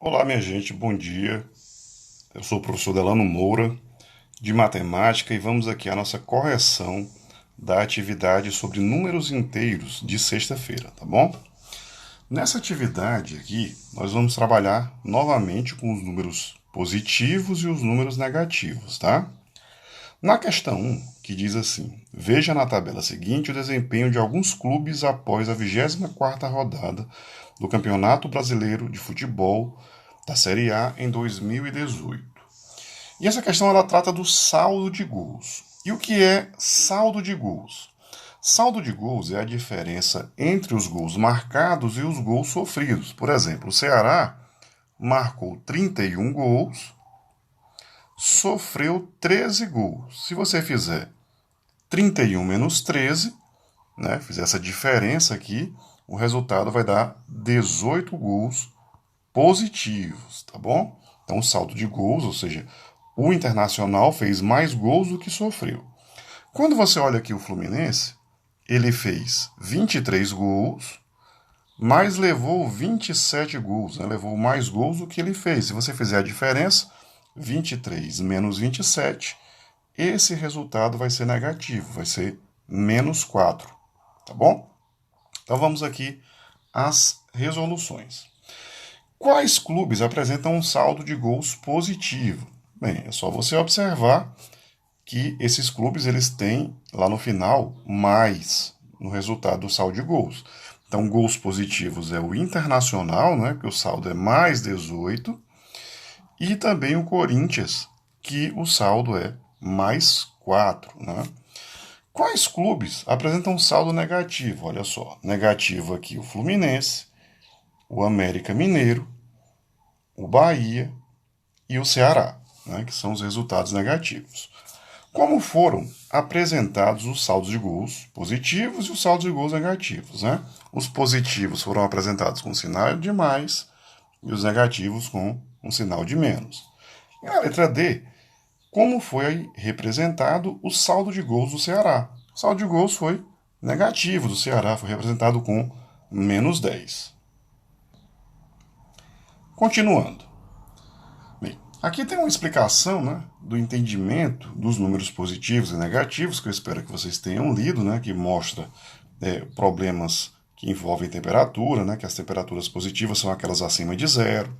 Olá, minha gente, bom dia. Eu sou o professor Delano Moura, de matemática, e vamos aqui à nossa correção da atividade sobre números inteiros de sexta-feira, tá bom? Nessa atividade aqui, nós vamos trabalhar novamente com os números positivos e os números negativos, tá? Na questão 1, que diz assim: veja na tabela seguinte o desempenho de alguns clubes após a 24ª rodada do Campeonato Brasileiro de Futebol da Série A em 2018. E essa questão ela trata do saldo de gols. E o que é saldo de gols? Saldo de gols é a diferença entre os gols marcados e os gols sofridos. Por exemplo, o Ceará marcou 31 gols, sofreu 13 gols. Se você fizer 31 menos 13, né, fizer essa diferença aqui, o resultado vai dar 18 gols positivos, tá bom? Então, o saldo de gols, ou seja, o Internacional fez mais gols do que sofreu. Quando você olha aqui o Fluminense, ele fez 23 gols, mas levou 27 gols, né? Levou mais gols do que ele fez. Se você fizer a diferença, 23 menos 27, esse resultado vai ser negativo, vai ser menos 4, tá bom? Então vamos aqui às resoluções. Quais clubes apresentam um saldo de gols positivo? Bem, é só você observar que esses clubes eles têm lá no final mais no resultado do saldo de gols. Então, gols positivos é o Internacional, né, que o saldo é mais 18, e também o Corinthians, que o saldo é mais 4. Né? Quais clubes apresentam um saldo negativo? Olha só, negativo aqui o Fluminense, o América Mineiro, o Bahia e o Ceará, né, que são os resultados negativos. Como foram apresentados os saldos de gols positivos e os saldos de gols negativos? Né? Os positivos foram apresentados com sinal de mais e os negativos com um sinal de menos. E na letra D, como foi representado o saldo de gols do Ceará? O saldo de gols foi negativo do Ceará, foi representado com menos 10. Continuando. Bem, aqui tem uma explicação, né, do entendimento dos números positivos e negativos, que eu espero que vocês tenham lido, né, que mostra problemas que envolvem temperatura, né, que as temperaturas positivas são aquelas acima de zero,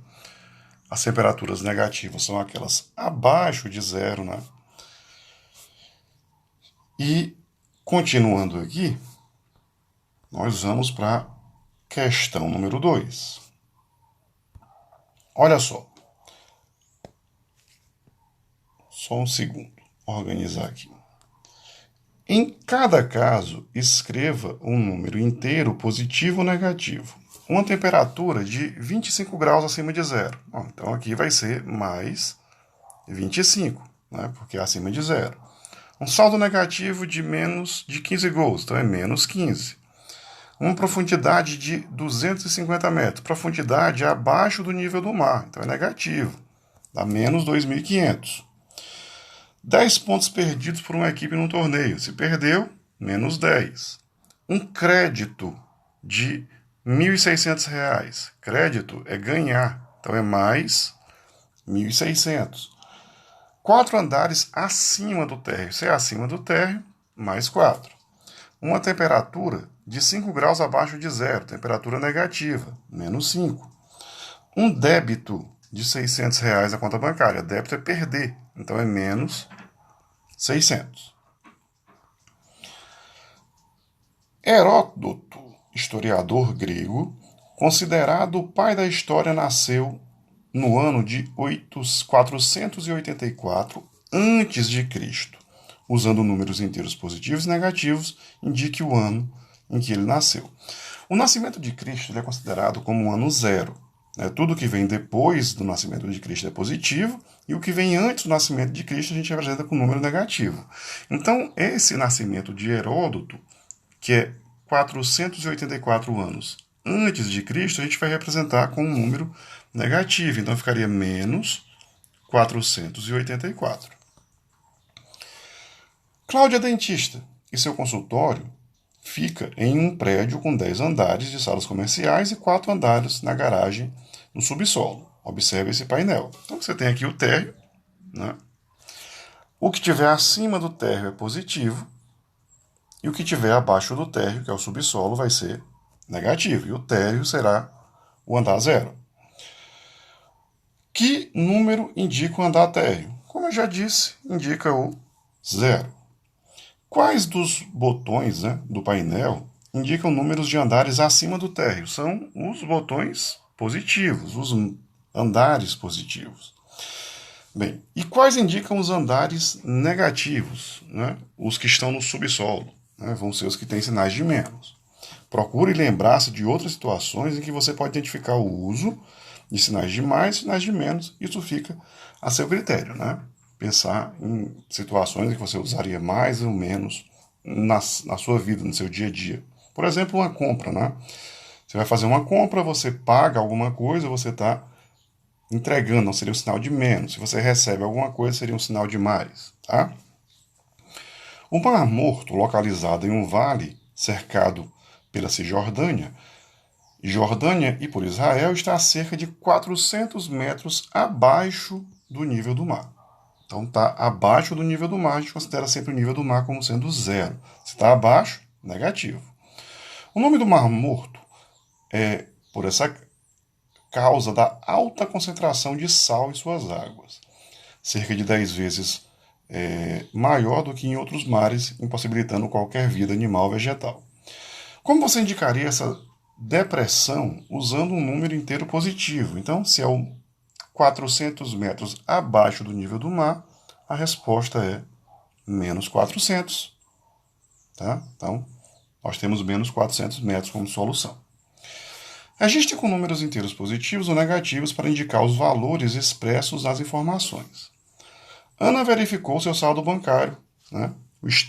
as temperaturas negativas são aquelas abaixo de zero. Né? E, continuando aqui, nós vamos para a questão número 2. Olha só. Só um segundo. Organizar aqui. Em cada caso, escreva um número inteiro positivo ou negativo. Uma temperatura de 25 graus acima de zero. Bom, então aqui vai ser mais 25, né, porque é acima de zero. Um saldo negativo de menos de 15 gols, então é menos 15. Uma profundidade de 250 metros. Profundidade abaixo do nível do mar, então é negativo. Dá menos 2.500. 10 pontos perdidos por uma equipe num torneio. Se perdeu, menos 10. Um crédito de R$ 1.600. Crédito é ganhar, então é mais 1.600. 4 andares acima do térreo. Se é acima do térreo, mais 4. Uma temperatura de 5 graus abaixo de zero, temperatura negativa, menos 5. Um débito de R$ 600 na conta bancária. Débito é perder, então é menos 600. Heródoto, historiador grego, considerado o pai da história, nasceu no ano de 484 a.C. Usando números inteiros positivos e negativos, indique o ano em que ele nasceu. O nascimento de Cristo é considerado como um ano zero. Tudo que vem depois do nascimento de Cristo é positivo, e o que vem antes do nascimento de Cristo a gente representa com número negativo. Então, esse nascimento de Heródoto, que é 484 anos antes de Cristo, a gente vai representar com um número negativo. Então, ficaria menos 484. Cláudia é dentista e seu consultório fica em um prédio com 10 andares de salas comerciais e 4 andares na garagem no subsolo. Observe esse painel. Então você tem aqui o térreo, né? O que tiver acima do térreo é positivo, e o que tiver abaixo do térreo, que é o subsolo, vai ser negativo, e o térreo será o andar zero. Que número indica o andar térreo? Como eu já disse, indica o zero. Quais dos botões, né, do painel indicam números de andares acima do térreo? São os botões positivos, os andares positivos. Bem, e quais indicam os andares negativos? Né? Os que estão no subsolo, né? Vão ser os que têm sinais de menos. Procure lembrar-se de outras situações em que você pode identificar o uso de sinais de mais e sinais de menos. Isso fica a seu critério, né? Pensar em situações em que você usaria mais ou menos na sua vida, no seu dia a dia. Por exemplo, uma compra, né? Você vai fazer uma compra, você paga alguma coisa, você está entregando, não seria um sinal de menos. Se você recebe alguma coisa, seria um sinal de mais, tá? O Mar Morto, localizado em um vale cercado pela Cisjordânia, Jordânia e por Israel, está a cerca de 400 metros abaixo do nível do mar. Então está abaixo do nível do mar, a gente considera sempre o nível do mar como sendo zero. Se está abaixo, negativo. O nome do Mar Morto é por essa causa da alta concentração de sal em suas águas, cerca de 10 vezes maior do que em outros mares, impossibilitando qualquer vida animal ou vegetal. Como você indicaria essa depressão usando um número inteiro positivo? Então, se é 400 metros abaixo do nível do mar, a resposta é menos 400. Tá? Então, nós temos menos 400 metros como solução. Registre com números inteiros positivos ou negativos para indicar os valores expressos nas informações. Ana verificou seu saldo bancário, né,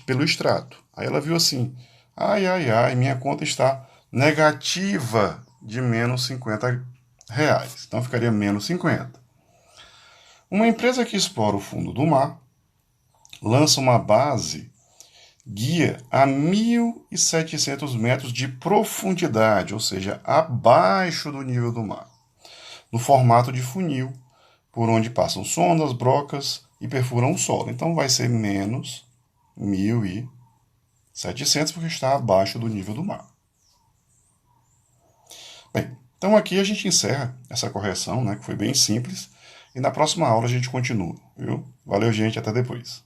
pelo extrato. Aí ela viu assim, ai, minha conta está negativa de menos 50 reais. Então ficaria menos 50. Uma empresa que explora o fundo do mar lança uma base guia a 1.700 metros de profundidade, ou seja, abaixo do nível do mar, no formato de funil, por onde passam sondas, brocas e perfuram o solo. Então vai ser menos 1.700 porque está abaixo do nível do mar. Bem, então aqui a gente encerra essa correção, né, que foi bem simples, e na próxima aula a gente continua, viu? Valeu, gente, até depois.